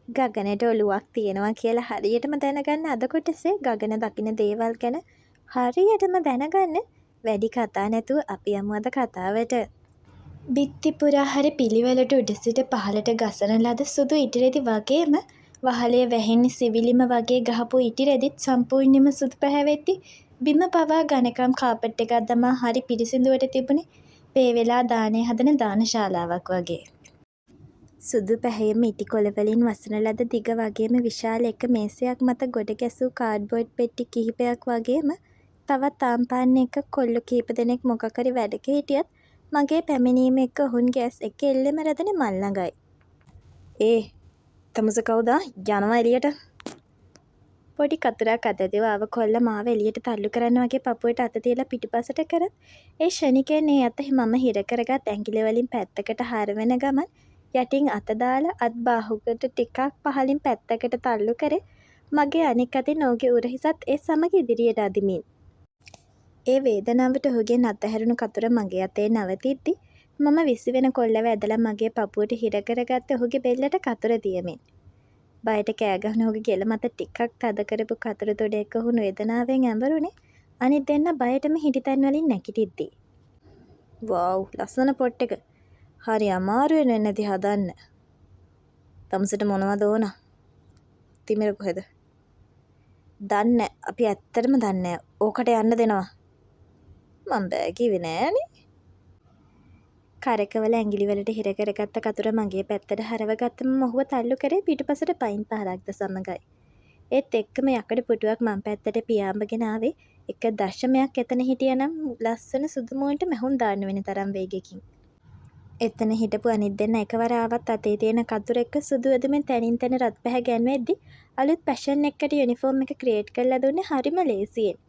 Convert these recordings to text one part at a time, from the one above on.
ගගනට ඔලුවක් තියෙනවා කියලා හරියටම දැනගන්න අද කොටසේ ගගන දකින දේවල් ගැන හරියටම දැනගන්න වැඩි කතා නැතුව අපි යමු අද කතාවට. බිත්ති පුරා හරි පිළිවෙලට උඩ සිට පහළට ගසන ලද සුදු ඉටිරෙදි වගේම වහලේ වැහෙන්නේ සිවිලිම වගේ ගහපු ඉටිරෙදිත් සම්පූර්ණයෙන්ම සුදු පැහැවෙද්දි බිම පවා ඝනකම් කාපට් එකක් දමා හරි පිරිසිදුවට තිබුණේ පේවෙලා දානේ හදන දානශාලාවක් වගේ. සුදු පැහැයෙන් ඉටි කොළවලින් වසන ලද දිග වගේම විශාල එක මේසයක් මත ගොඩ ගැසූ කාඩ්බෝඩ් පෙට්ටි කිහිපයක් වගේම තවත් ආම්පාන්න එක කොල්ලෝ කීප දෙනෙක් මොකක් හරි වැඩක හිටියත් මගේ පැමිණීම එක්ක ඔවුන්ගේ ඇස් එක එල්ලෙම රැඳෙන්නේ මල් ළඟයි. තමුස කවුදා යනවා එළියට? පොඩි කතුරක් අත දෙව ආව කොල්ල මාව එළියට තල්ලු කරන්න වගේ පපුවට අත තියලා පිටිපසට කරත් ඒ ෂණිකයෙන් ඒ අත මම හිර කරගත් ඇඟිලි වලින් පැත්තකට හරවෙන ගමන් යටින් අත දාලා අත් බාහුවකට ටිකක් පහලින් පැත්තකට තල්ලු කරේ මගේ අනික් අතින් ඔහුගේ උරහිසත් ඒ සමග ඉදිරියට අදිමින්. ඒ වේදනාවට ඔහුගෙන් අතහැරුණු කතුර මගේ අතේ නවතිද්දි මම විසිවෙන කොල්ලව ඇදලා මගේ පපුවට හිර කරගත්ත ඔහුගේ බෙල්ලට කතුර දියමින්. බයට කෑගහන ඔහුගේ ගෙල මත ටිකක් තද කරපු කතුර තොඩයක ඔහු වේදනාවෙන් ඇඹරුණේ අනිත් දෙන්න බයටම හිටිතැන් වලින් නැගිටිද්දි. "වව් ලස්සන පොට් එක. හරි අමාරුවෙන් වෙන්නේදී හදන්න. තමුසට මොනවද ඕන? තිමිර කොහෙද?" "දන්නේ අපි ඇත්තටම දන්නේ ඕකට යන්න දෙනවා." "මං බෑ කිව්වේ නෑනේ." කරකවල ඇඟිලි වලට හිර කරගත්ත කතුර මගේ පැත්තට හරවගත්තම මොහුව තල්ලු කරේ පිටුපසට පයින් පාරක්ද සමගයි. ඒත් එක්කම යකඩ පුටුවක් මං පැත්තට පියාඹගෙන ආවේ එක දශමයක් එතන හිටියනම් ලස්සන සුදු මූණට මැහුම් දාන්න වෙන තරම් වේගෙකින්. එතන හිටපු අනිත් දෙන්න එකවර ආවත් අතේ තියෙන කතුර එක්ක සුදු ඇඳුමෙන් තනින් තන රත් පැහැ ගැන්වෙද්දි අලුත් පැෂන් එකකට යුනිෆෝම් එක ක්‍රියේට් කරලා දුන්නේ හරිම ලේසියෙන්.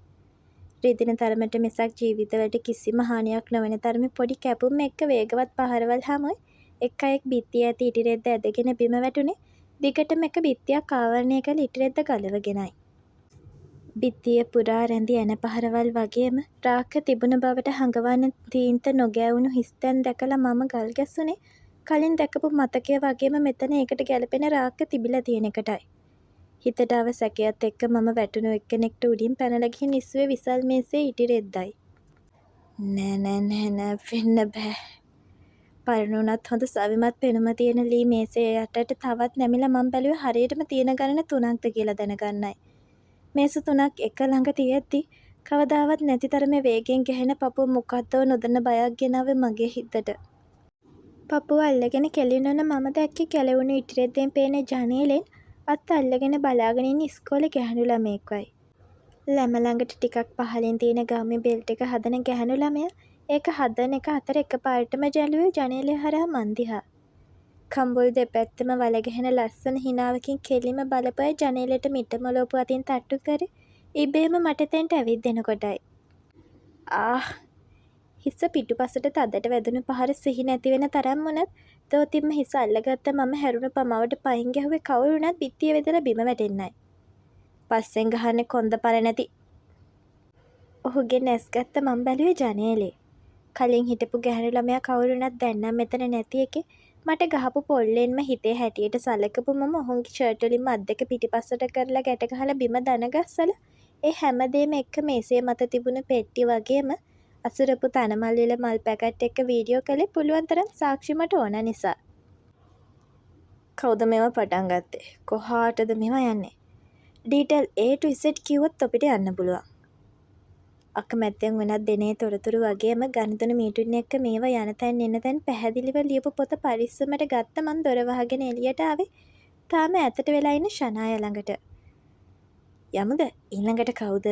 රිදින තරමට මිසක් ජීවිතවලට කිසිම හානියක් නොවන තරමේ පොඩි කැපුම් එක්ක වේගවත් පහරවල් හැමුවේ එක් අයෙක් බිත්තිය ඇති ඉටිරෙද්ද ඇදගෙන බිම වැටුනේ දිගටම එක බිත්තියක් ආවරණය කළ ඉටිරෙද්ද ගලවගෙනයි. බිත්තිය පුරා රැඳි ඇන පහරවල් වගේම රාක්ක තිබුණ බවට හඟවන්න තීන්ත නොගෑවුණු හිස්තැන් දැකලා මම ගල් ගැස්සුනේ කලින් දැකපු මතකය වගේම මෙතන ඒකට ගැලපෙන රාක්ක තිබිලා තියෙන එකටයි. හිතට ආව සැකයත් එක්ක මම වැටුණු එක්කෙනෙක්ට උඩින් පැනලා ගිහින් ඉස්සුවේ විසල් මේසේ ඉටිරෙද්දයි. නෑ වෙන්න බෑ. පරණුණත් හොඳ සවිමත් පෙනුම තියෙන ලී මේසේ යටට තවත් නැමිලා මම බැලුවේ හරියටම තියෙන ගණන 3ක්ද කියලා දැනගන්නයි. මේසු 3ක් එක ළඟ තියෙද්දි කවදාවත් නැති තරමේ වේගෙන් ගැහෙන පපුව මොකද්දෝ නොදන්න බයක් ගෙනාවේ මගේ හිතට. පපුව අල්ලගෙන කෙලිනුන මම දැක්කේ කැලවුණු ඉටිරෙද්දෙන් පේන ජනේලෙන් අත් අල්ලගෙන බලාගෙන ඉන්න ඉස්කෝලේ ගැහැණු ළමයෙක්වයි. ළම ළඟට ටිකක් පහළින් තියෙන ගාමි බෙල්ට් එක හදන ගැහැණු ළමයා ඒක හදන එක අතර එකපාරටම ජැලුවේ ජනේලය හරහා මං දිහා. කම්බුල් දෙපැත්තම වලගැහෙන ලස්සන හිනාවකින් කෙලිම බලපෑ ජනේලෙට මිට මොලෝපු අතින් තට්ටු කර ඉබේම මට එතෙන්ට ඇවිත් දෙනකොටයි. හිස පිටුපසට තදට වැදුණු පහර සිහි නැති වෙන තරම් වුණත් දෝතිම්ම හිස අල්ලගත්ත මම හැරුණු පමාවට පයින් ගැහුවේ කවුරු වුණත් බිත්තිය වෙදලා බිම වැටෙන්නයි. පස්සෙන් ගහන්නේ කොන්ද පර නැති. ඔහුගෙන් ඇස් ගත්ත මම බැලුවේ ජනේලේ. කලින් හිටපු ගැහැණු ළමයා කවුරු වුණත් දැන් නම් මෙතන නැති එකේ මට ගහපු පොල්ලෙන්ම හිතේ හැටියට සලකපු මම ඔහුගේ ෂර්ට් වලින්ම අත් දෙක පිටිපස්සට කරලා ගැට ගහලා බිම දන ගස්සලා ඒ හැමදේම එක්ක මේසේ මත තිබුණු පෙට්ටි වගේම අසුරපු තනමල් විල මල් පැකට් එක වීඩියෝ කළේ පුළුවන් තරම් සාක්ෂි මට ඕන නිසා. කවුද මේවා පටන් ගත්තේ? කොහාටද මේවා යන්නේ? ඩීටේල් A to Z කිව්වොත් අපිට යන්න පුළුවන්. අකමැත්තෙන් වෙනත් දෙනේ තොරතුරු වගේම ගණිතන මීටුන් එක්ක මේවා යන තැන් එන තැන් පැහැදිලිව ලියපු පොත පරිස්සමට ගත්ත මං දොර වහගෙන එළියට ආවේ. තාම ඇතට වෙලා ඉන්න ෂනාය ළඟට. යමුද? ඊළඟට කවුද?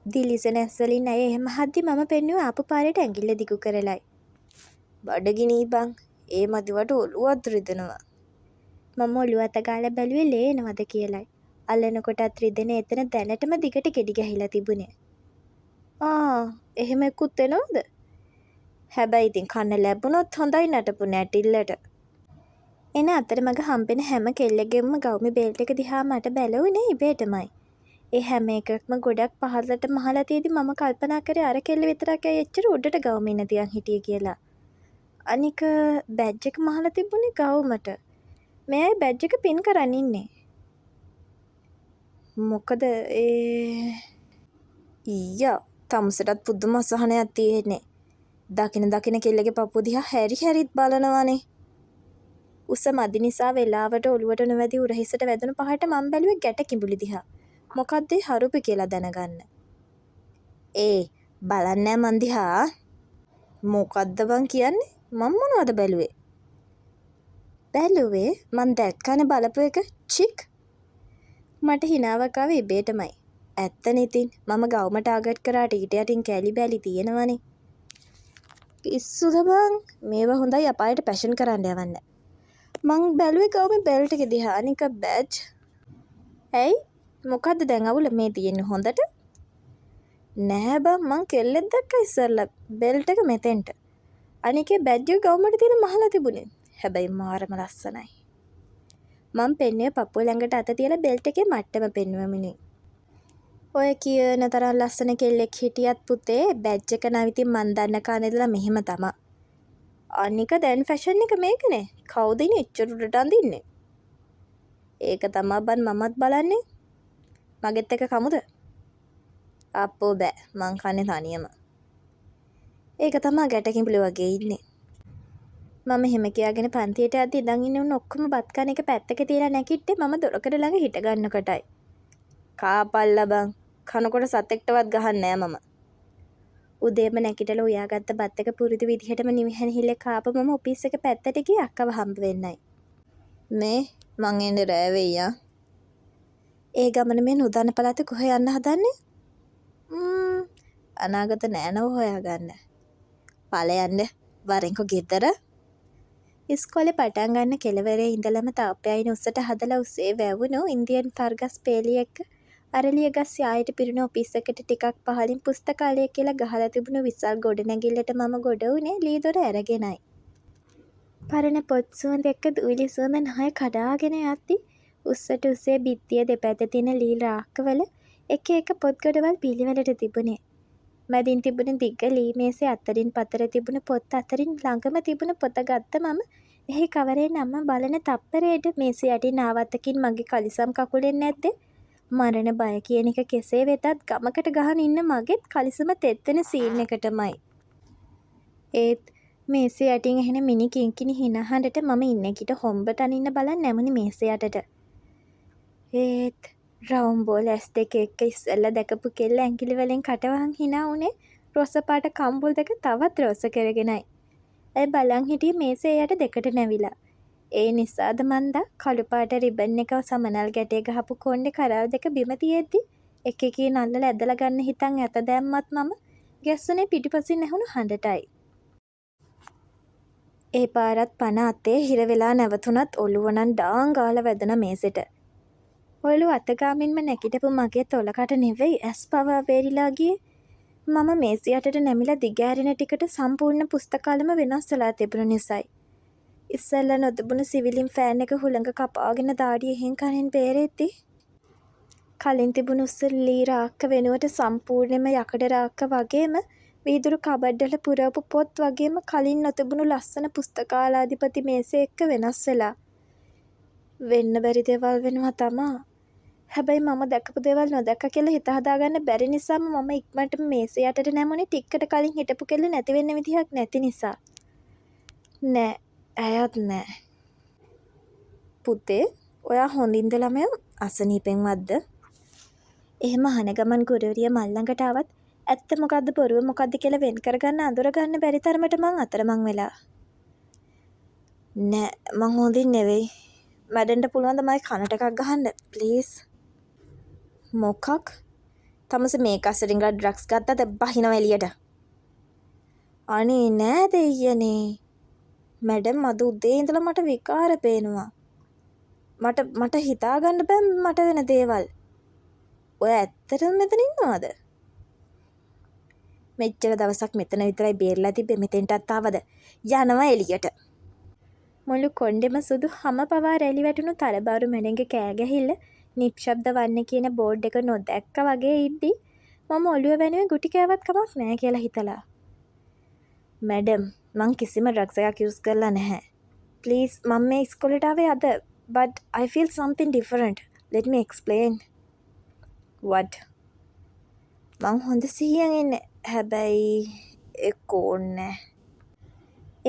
දිලිසෙන ඇස් වලින් ඇය එහෙම හද්දි මම පෙන්නුවේ ආපු පාරේට ඇඟිල්ල දිගු කරලයි. බඩගිනී බං. ඒ මදිවට ඔළුවත් රිදෙනවා. මම ඔළුව අත ගාලා බැලුවේ ලේ එනවද කියලයි. අල්ලනකොටත් රිදෙන එතන දැනටම දිගට ගෙඩි ගහිලා තිබුණේ. එහෙම එක්කුත් එනවද? හැබැයි ඉතින් කන්න ලැබුණොත් හොඳයි නටපු නැටිල්ලට. එන අතරමඟ හම්බෙන හැම කෙල්ලගෙම ගවුමි බෙල්ට් එක දිහා මට බැලුනේ ඉබේටමයි. ඒ හැම එකක්ම ගොඩක් පහළට මහලා තියදී මම කල්පනා කරේ අර කෙල්ල විතරක් ඇයි එච්චර උඩට ගවුමින් තියන් හිටියේ කියලා. අනික බැජ් එක මහලා තිබුණේ ගවුමට. මේ අය බැජ් එක පින් කරන්න ඉන්නේ. මොකද ඊයා තමුසටත් පුදුම අසහනයක් තියෙන්නේ. දකින කෙල්ලගේ පපුව දිහා හැරිත් බලනවානේ. උස මදි නිසා වෙලාවට ඔළුවට නොවැදි උරහිසට වැදුණු පහට මම බැලුවේ ගැට කිඹුලි දිහා. මොකද්ද හරුපි කියලා දැනගන්න. බලන්නෑ මන් දිහා. මොකද්ද බං කියන්නේ? මම මොනවද බැලුවේ? මං දැක්කනේ බලපු එක චික්. මට හිනාවක් ආවේ ඉබේටමයි. ඇත්තනේ ඉතින් මම ගවුම ටාගට් කරාට ඊට යටින් කැලි බැලි තියෙනවනේ. පිස්සුද බං? මේවා හොඳයි අපායට පැෂන් කරන්න යවන්න. මං බැලුවේ ගවුමේ බෙල්ට් එක දිහා අනික බැජ්. ඇයි? මොකද්ද දැන් අවුල මේ තියෙන්නේ හොඳට? නෑ බං මං කෙල්ලෙක් දැක්ක ඉස්සෙල්ලා බෙල්ට් එක මෙතෙන්ට. අනිකේ බැජ් එක ගවුමට තියලා මහලා තිබුණේ. හැබැයි මාරම ලස්සනයි. මං පෙන්නුවේ පපුව ළඟට අත තියලා බෙල්ට් එකේ මට්ටම පෙන්නුවමිනේ. ඔය කියන තරම් ලස්සන කෙල්ලෙක් හිටියත් පුතේ බැජ් එක නවිතින් මන් දන්න කාලේ ඉඳලා මෙහෙම තමයි. අනික දැන් ෆැෂන් එක මේකනේ. කවුද ඉන්නේ එච්චර උඩට අඳින්නේ? ඒක තමයි බන් මමත් බලන්නේ. මගෙත් එක කමුද? අප්පෝ බෑ මං කන්නේ තනියම. ඒක තමයි ගැට කිඹුලි වගේ ඉන්නේ. මම එහෙම කියාගෙන පන්තියට යද්දි ඉඳන් ඉන්න උන් ඔක්කොම බත් කන එක පැත්තක තියලා නැගිට්ටේ මම දොරකඩ ළඟ හිට ගන්නකොටයි. කාපල්ලා බං කනකොට සතෙක්ටවත් ගහන්නේ නෑ මම. උදේම නැගිටලා උයාගත්ත බත් එක පුරුදු විදිහටම නිවිහැන හිලේ කාපම මම ඔෆිස් එක පැත්තට ගියේ අක්කව හම්බ වෙන්නයි. මේ මං එන්නේ රෑ වෙයියා. ඒ ගමන මේ නුදන්න පළාතේ කොහෙ යන්න හදන්නේ? අනාගත නෑනව හොයාගන්න. ඵලයන්ද වරෙන්කෝ ගෙදර. ඉස්කෝලේ පටන් ගන්න කෙළවරේ ඉඳලම තාප්පයයින උස්සට හදලා උස්සේ වැවුණු ඉන්දියන් තරගස් පේලි එක්ක අරලිය ගස් යායට පිරුණු ඔෆිස් එකට ටිකක් පහලින් පුස්තකාලය කියලා ගහලා තිබුණු විසල් ගොඩනැගිල්ලට මම ගොඩ වුණේ ලී දොර ඇරගෙනයි. පරණ පොත් සුවඳ එක්ක දූවිලි සුවඳ නහය කඩාගෙන යද්දි උස්සට උස්සේ බිත්තිය දෙපැත්තේ තියෙන ලී රාක්කවල එක එක පොත් ගොඩවල් පිළිවෙලට තිබුණේ. මැදින් තිබුණ දිග්ග ලී මේසේ අතරින් පතර තිබුණ පොත් අතරින් ළඟම තිබුණ පොත ගත්ත මම එහි කවරෙන් අම්ම බලන තප්පරයට මේසේ යටින් ආවත්තකින් මගේ කලිසම් කකුලෙන් නැද්ද? මරණ බය කියන එක කෙසේ වෙතත් ගමකට ගහන ඉන්න මගෙත් කලිසම තෙත්තෙන සීන් එකටමයි. ඒත් මේසේ යටින් එහෙන මිනි කිංකිණි හිනා හඬට මම ඉන්න කිට හොම්බට අනින්න බලන් නැමුණි මේසේ යටට. ඒත් රවුම් බෝල් ඇස් දෙක එක්ක ඉස්සෙල්ලා දැකපු කෙල්ල ඇඟිලි වලින් කටවහන් hina උනේ රොස පාට කම්බුල් දෙක තවත් රොස කරගෙනයි. ඒ බලන් හිටියේ මේසේ යට දෙකට නැවිලා. ඒ නිසාද මන්දා කළු පාට රිබන් එක සමනල් ගැටේ ගහපු කොණ්ඩේ කරාල් දෙක බිම තියෙද්දි එක එකේ නල්ලලා ඇදලා ගන්න හිතන් ඇත දැම්මත් මම ගැස්සුනේ පිටිපසින් ඇහුණු හඬටයි. ඒ පාරත් පන අතේ හිර වෙලා නැවතුණත් ඔළුව නම් ඩාන් ගාලා වැදුනා මේසෙට. ඔලු අතගාමින්ම නැගිටපු මගේ තොලකට නෙවෙයි ඇස් පවා වේරිලා ගියේ. මම මේසියටට නැමිලා දිගෑරෙන ටිකට සම්පූර්ණ පුස්තකාලම වෙනස් වෙලා තිබුණු නිසායි. ඉස්සෙල්ලා නොතිබුණු සිවිලින් ෆෑන් එක හුළඟ කපාගෙන දාඩිය එහෙන් කනෙන් බේරෙද්දි කලින් තිබුණු උස්සලී රාක්ක වෙනුවට සම්පූර්ණයෙන්ම යකඩ රාක්ක වගේම වීදුරු කබඩ්ඩල පුරවපු පොත් වගේම කලින් නොතිබුණු ලස්සන පුස්තකාලාධිපති මේසේ එක්ක වෙනස් වෙලා. වෙන්න බැරි දේවල් වෙනවා තමා. හැබැයි මම දැකපු දේවල් නොදැක්ක කියලා හිත හදාගන්න බැරි නිසාම මම ඉක්මනට මේසේ යටට නැමුනේ ටිකකට කලින් හිටපු කෙල්ල නැති වෙන්න විදිහක් නැති නිසා. නෑ, ඇයත් නෑ. පුතේ, ඔයා හොඳින්ද ළමයා? අසනීපෙන්වත්ද? එහෙම අහන ගමන් ගුරුවරිය මල් ළඟට ආවත් ඇත්ත මොකද්ද බොරුව මොකද්ද කියලා වෙන් කරගන්න අඳුර ගන්න බැරි තරමට මං අතරමං වෙලා. නෑ, මං හොඳින් නෙවෙයි. මැඩන්ට පුළුවන් ද මගේ කනට එකක් ගහන්න ප්ලීස්. මොකක්? තමස මේක අස්සරින් ගා ඩ්‍රග්ස් ගත්තද බහිනව එළියට. අනේ නෑ දෙයියනේ. මැඩම් අද උදේ ඉඳලා මට විකාර පේනවා. මට හිතාගන්න බෑ මට වෙන දේවල්. ඔය ඇත්තටම මෙතන ඉන්නවද? මෙච්චර දවසක් මෙතන විතරයි බේරලා තිබ්බේ මෙතෙන්ටත් ආවද? යනවා එළියට. මුළු කොණ්ඩෙම සුදු හැම පවා රැලි වැටුණු තරබාරු මැඩෙන්ගේ කෑ ගැහිල්ල නිශ්ශබ්ද වන්නේ කියන බෝඩ් එක නොදැක්ක වගේ ඉද්දි මම ඔළුව වෙනුවෙන් ගුටි කෑවත් කමක් නෑ කියලා හිතලා. මැඩම් මං කිසිම ඩ්‍රග්ස් එකක් යූස් කරලා නැහැ. ප්ලීස් මම මේ ඉස්කෝලේට ආවේ අද but I feel something different. Let me explain. What? මං හොඳ සිහියෙන් ඉන්නේ. හැබැයි ඒක ඕනේ.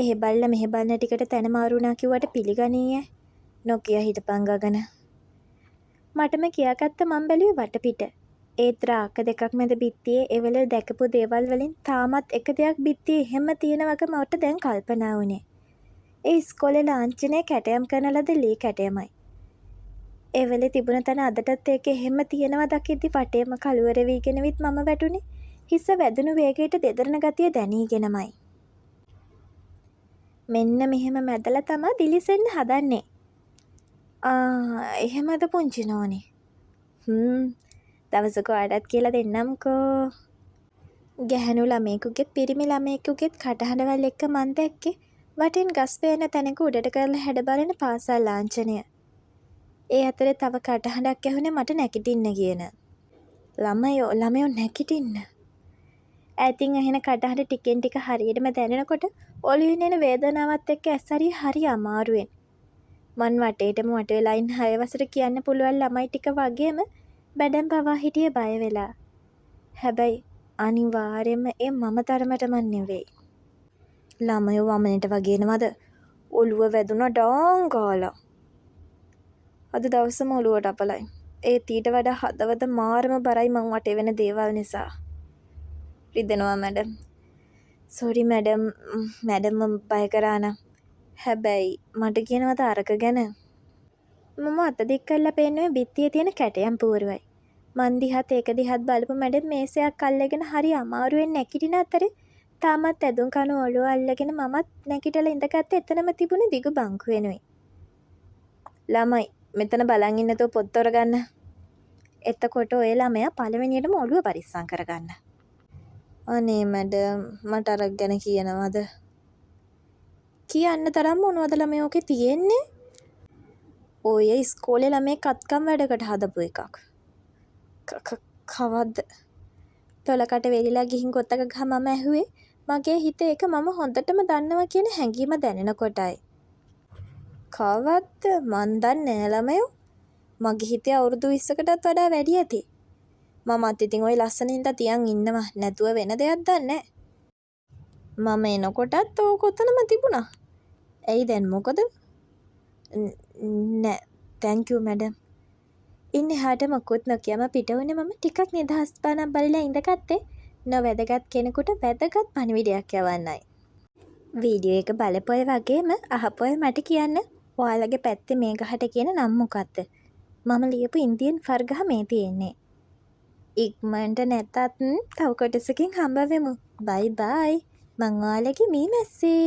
එහෙ බල්ල මෙහෙ බලන ටිකට තැන මාරු වුණා කිව්වට පිළිගනීය. නොකිය හිටපන් ගගන. මටම කියාගත්ත මං බැලුවේ වටපිට. ඒත් රාක දෙකක් මැද බිත්තියේ එවල දැකපු දේවල් වලින් තාමත් එක දෙයක් බිත්තියේ එහෙම තියෙන වගේ මට දැන් කල්පනා වුණේ. ඒ ඉස්කෝලේ ලාංඡනයේ කැටයම් කරන ලද ලී කැටයමයි. එවලේ තිබුණ තැන අදටත් ඒක එහෙම තියෙනවා දකිද්දි වටේම කළුවර වීගෙනවිත් මම වැටුනේ. හිස වැදුණු වේගයට දෙදරන ගතිය දැනීගෙනමයි. මෙන්න මෙහෙම මැදලා තමා දිලිසෙන්න හදන්නේ. එහෙමද පුංචි නෝනේ. දවසක ඔයාටත් කියලා දෙන්නම්කෝ. ගැහැණු ළමයෙකුගෙත් පිරිමි ළමයෙකුගෙත් කටහඬවල් එක්ක මං දැක්කේ වටින් ගස් පේන තැනක උඩට කරලා හැඩ බලන පාසල් ලාංඡනය. ඒ අතරේ තව කටහඬක් ඇහුනේ මට නැගිටින්න කියන. ළමයෝ නැගිටින්න. ඈතින් ඇහෙන කටහඬ ටිකෙන් ටික හරියටම දැනෙනකොට ඔළුවෙන් එන වේදනාවත් එක්ක ඇස්සරිය හරි අමාරුවෙන්. මං වටේටම වට වෙලා ඉන්න 6 වසර කියන්න පුළුවන් ළමයි ටික වගේම බැඩම් පවා හිටියේ බය වෙලා. හැබැයි අනිවාර්යෙන්ම ඒ මම තරමටම නෙවෙයි. ළමයෝ වමනෙට වගේනවද ඔළුව වැදුනා ඩාං ගාලා. අද දවසම ඔළුවට අපලයි. ඒත් ඊට වඩා හදවත මාරම බරයි මං වටේ වෙන දේවල් නිසා. රිදෙනවා මැඩම්. සෝරි මැඩම් බය කරා නම්. හැබැයි මට කියනවද අරක ගැන? මම අත දික් කරලා පේන්නේ බිත්තියේ තියෙන කැටයම් පුවරුවයි. මන් දිහත් ඒක දිහත් බලපු මැඩම් මේසයක් අල්ලගෙන හරි අමාරුවෙන් නැගිටින අතරේ තාමත් ඇදුම් කණු ඔළුව අල්ලගෙන මමත් නැගිටලා ඉඳගත්තේ එතනම තිබුණේ දිගු බංකුවෙනුයි. ළමයි මෙතන බලන් ඉන්නතෝ පොත් තොරගන්න. එතකොට ඔය ළමයා පළවෙනියටම ඔළුව පරිස්සම් කරගන්න. අනේ මැඩම් මට අරක් ගැන කියනවද? කියන්න තරම් මොනවද ළමයෝකේ තියෙන්නේ? ඔය ඉස්කෝලේ ළමයි කත්කම් වැඩකට හදපු එකක්. කවද්ද? තොලකට වෙලිලා ගිහින් ගොත්තක ගහ මම ඇහුවේ මගේ හිතේ ඒක මම හොඳටම දන්නවා කියන හැඟීම දැනෙන කොටයි. කවද්ද? මන් දන්නේ නෑ ළමයෝ. මගේ හිතේ අවුරුදු 20කටත් වඩා වැඩි ඇති. මමත් ඉතින් ওই ලස්සනින්ද තියන් ඉන්නවා. නැතුව වෙන දෙයක් දන්නේ නෑ. මම එනකොටත් ඕක ඔතනම තිබුණා. ඇයි දැන් මොකද? නෑ thank you madam. ඉන්නේ හාට මොකුත් නොකියම පිට වුණේ මම ටිකක් නිදහස් පානක් බලලා ඉඳගත්තේ. නොවැදගත් කෙනෙකුට වැදගත් පණිවිඩයක් යවන්නයි. වීඩියෝ එක බලපොය වගේම අහපොය මට කියන්න ඔයාලගේ පැත්තේ මේ ගහට කියන නම මොකක්ද? මම ලියපු ඉන්දියන් ෆර් ගහ මේ තියෙන්නේ. ඉක්මනට නැතත් තව කොටසකින් හම්බ වෙමු. බයි බයි. මං ඔයාලගේ මී මැස්සී.